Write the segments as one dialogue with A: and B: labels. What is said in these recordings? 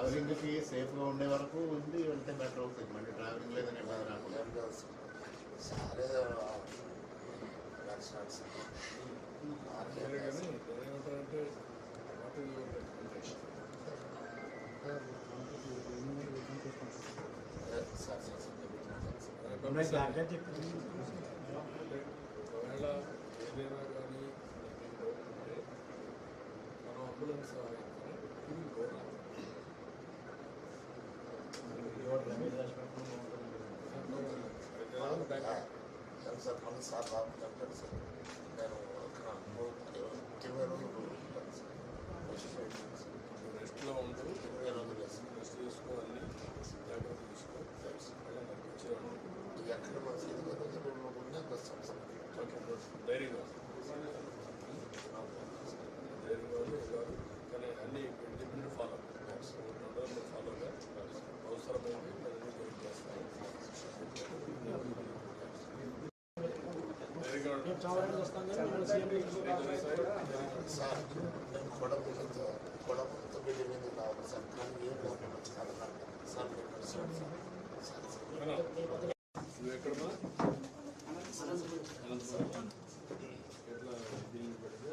A: ట్రావెలింగ్కి సేఫ్గా ఉండే వరకు ఉంది వెళ్తే బెటర్ అవుతుంది. మళ్ళీ ట్రావెలింగ్ లేదని ఇబ్బంది రాకుండా.
B: సరే
C: ఒకవేళ ఏదైనా కానీ మనం అంబులెన్స్
B: సార్ మన సార్ బాబు చెప్పారు సార్. నేను 20 రోజులు
C: రెస్ట్లో ఉంటూ
B: 20 రోజులు
C: రెస్ట్ తీసుకోవాలి, జాగ్రత్త తీసుకో వచ్చేవాళ్ళు.
B: ఎక్కడ మనసు 20 రోజులు ఉండే వస్తాం సార్.
C: ఓకే ధైర్యంగా కాదు కానీ అన్ని ఇండిపెండెంట్ ఫాలో ఫాలోగా అవసరమైంది అన్నీ గైడ్ చేస్తాను.
B: సార్ నేను కొడవలతో బిల్లి మీద రావాలి సార్. కానీ ఏం లేకుండా సార్ మీరు సార్
C: నువ్వు ఎక్కడమ్మా ఎట్లా బిల్లు పెడితే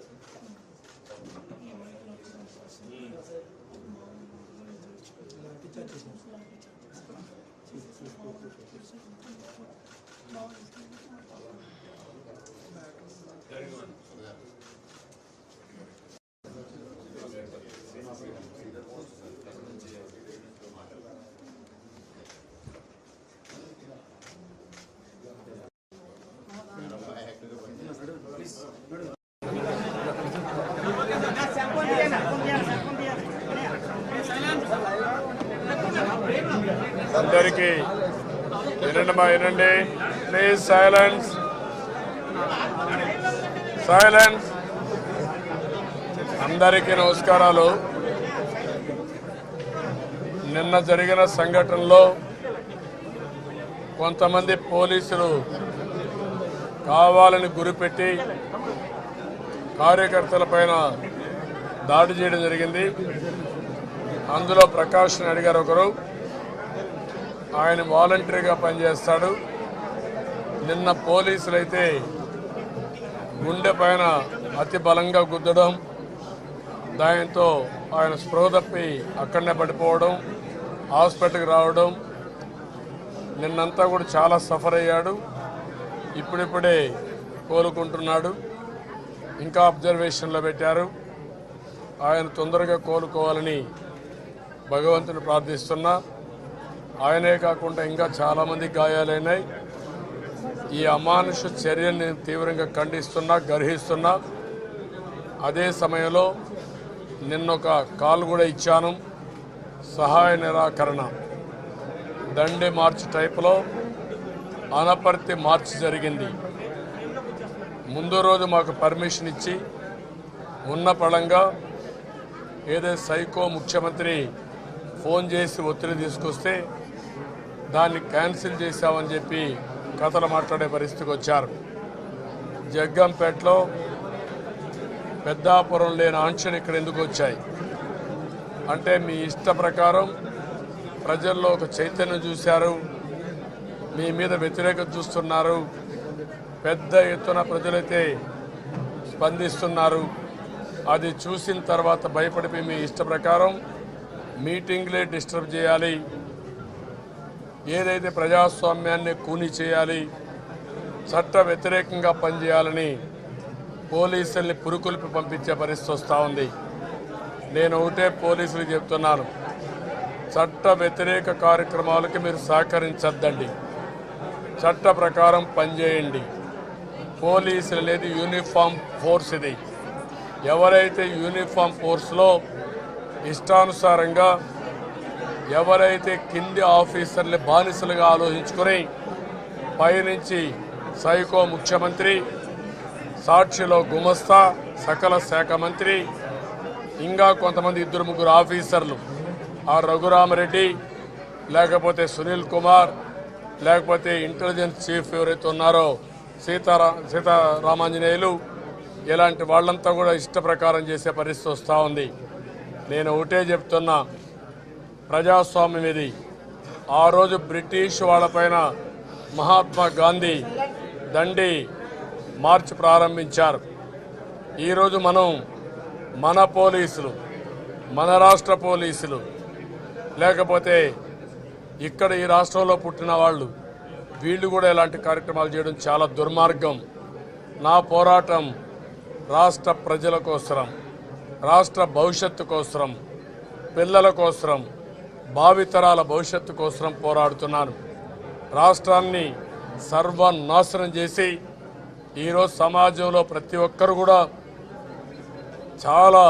D: అందరికీ వినండి, ప్లీజ్ సైలెన్స్. అందరికీ నమస్కారాలు. నిన్న జరిగిన సంఘటనలో కొంతమంది పోలీసులు కావాలని గురిపెట్టి కార్యకర్తలపైన దాడి చేయడం జరిగింది. అందులో ప్రకాష్ నాయుడు గారు ఒకరు, ఆయన వాలంటరీగా పనిచేస్తాడు. నిన్న పోలీసులు అయితే గుండె పైన అతి బలంగా గుద్దడం, దాంతో ఆయన స్పృహ తప్పి అక్కడనే పడిపోవడం, హాస్పిటల్కి రావడం, నిన్నంతా కూడా చాలా సఫర్ అయ్యాడు. ఇప్పుడిప్పుడే కోలుకుంటున్నాడు. ఇంకా అబ్జర్వేషన్లో పెట్టారు. ఆయన తొందరగా కోలుకోవాలని భగవంతుని ప్రార్థిస్తున్నా. ఆయనే కాకుండా ఇంకా చాలామంది గాయాలైనాయి. ఈ అమానుష చర్యల్ని తీవ్రంగా ఖండిస్తున్నా, గర్హిస్తున్నా. అదే సమయంలో నిన్నొక కాల్ కూడా ఇచ్చాను. సహాయ నిరాకరణ దండి మార్చ్ టైపులో అనపర్తి మార్చ్ జరిగింది. ముందు రోజు మాకు పర్మిషన్ ఇచ్చి ఉన్న పళంగా ఏదైతే సైకో ముఖ్యమంత్రి ఫోన్ చేసి ఒత్తిడి తీసుకొస్తే దాన్ని క్యాన్సిల్ చేశామని చెప్పి కథలు మాట్లాడే పరిస్థితికి వచ్చారు. జగ్గంపేటలో పెద్దాపురం లేని ఆంక్షలు ఇక్కడ ఎందుకు వచ్చాయి అంటే మీ ఇష్ట ప్రకారం ప్రజల్లో ఒక చైతన్యం చూశారు, మీ మీద వ్యతిరేకత చూస్తున్నారు. పెద్ద ఎత్తున ప్రజలైతే స్పందిస్తున్నారు. అది చూసిన తర్వాత భయపడిపోయి మీ ఇష్ట ప్రకారం మీటింగ్లే డిస్టర్బ్ చేయాలి, ఏదైతే ప్రజాస్వామ్యాన్ని కూని చేయాలి, చట్ట వ్యతిరేకంగా పనిచేయాలని పోలీసుల్ని పురుకొల్పి పంపించే పరిస్థితి వస్తూ ఉంది. నేను ఒకటే పోలీసులకు చెప్తున్నాను, చట్ట వ్యతిరేక కార్యక్రమాలకి మీరు సహకరించద్దండి. చట్ట ప్రకారం పనిచేయండి. పోలీసులు అనేది యూనిఫామ్ ఫోర్స్. ఇది ఎవరైతే యూనిఫామ్ ఫోర్స్లో ఇష్టానుసారంగా ఎవరైతే కింది ఆఫీసర్లు బానిసలుగా ఆలోచించుకొని పైనుంచి సైకో ముఖ్యమంత్రి, సాక్షిలో గుమస్తా, సకల శాఖ మంత్రి, ఇంకా కొంతమంది 2-3 ఆఫీసర్లు, ఆ రఘురామరెడ్డి లేకపోతే సునీల్ కుమార్ లేకపోతే ఇంటెలిజెన్స్ చీఫ్ ఎవరైతే ఉన్నారో సీతారామాంజనేయులు, ఇలాంటి వాళ్ళంతా కూడా ఇష్ట ప్రకారం చేసే పరిస్థితి వస్తూ ఉంది. నేను ఒకటే చెప్తున్నా, ప్రజాస్వామ్యం ఇది. ఆ రోజు బ్రిటిష్ వాళ్ళపైన మహాత్మా గాంధీ దండి మార్చ్ ప్రారంభించారు. ఈరోజు మనం మన పోలీసులు, మన రాష్ట్ర పోలీసులు, లేకపోతే ఇక్కడ ఈ రాష్ట్రంలో పుట్టిన వాళ్ళు, వీళ్ళు కూడా ఇలాంటి కార్యక్రమాలు చేయడం చాలా దుర్మార్గం. నా పోరాటం రాష్ట్ర ప్రజల కోసరం, రాష్ట్ర భవిష్యత్తు కోసరం, పిల్లల కోసరం, భావితరాల భవిష్యత్తు కోసం పోరాడుతున్నాను. రాష్ట్రాన్ని సర్వనాశనం చేసి ఈరోజు సమాజంలో ప్రతి ఒక్కరు కూడా చాలా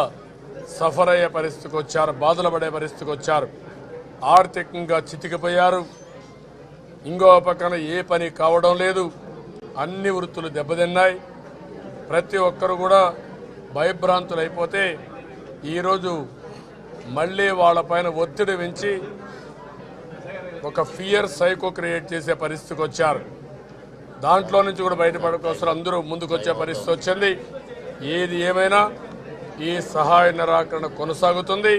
D: సఫర్ అయ్యే పరిస్థితికి వచ్చారు, బాధలు పడే పరిస్థితికి వచ్చారు, ఆర్థికంగా చితికిపోయారు. ఇంకో పక్కన ఏ పని కావడం లేదు, అన్ని వృత్తులు దెబ్బతిన్నాయి. ప్రతి ఒక్కరు కూడా భయభ్రాంతులు అయిపోతే ఈరోజు మళ్ళీ వాళ్ళపైన ఒత్తిడి పెంచి ఒక ఫియర్ సైకో క్రియేట్ చేసే పరిస్థితికి వచ్చారు. దాంట్లో నుంచి కూడా బయటపడే కోసం అందరూ ముందుకు వచ్చే పరిస్థితి వచ్చింది. ఏది ఏమైనా ఈ సహాయ నిరాకరణ కొనసాగుతుంది.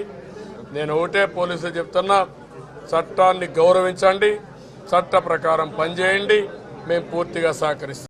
D: నేను ఒకటే పోలీసులు చెప్తున్నా, చట్టాన్ని గౌరవించండి, చట్ట ప్రకారం పనిచేయండి. మేము పూర్తిగా సహకరిస్తాం.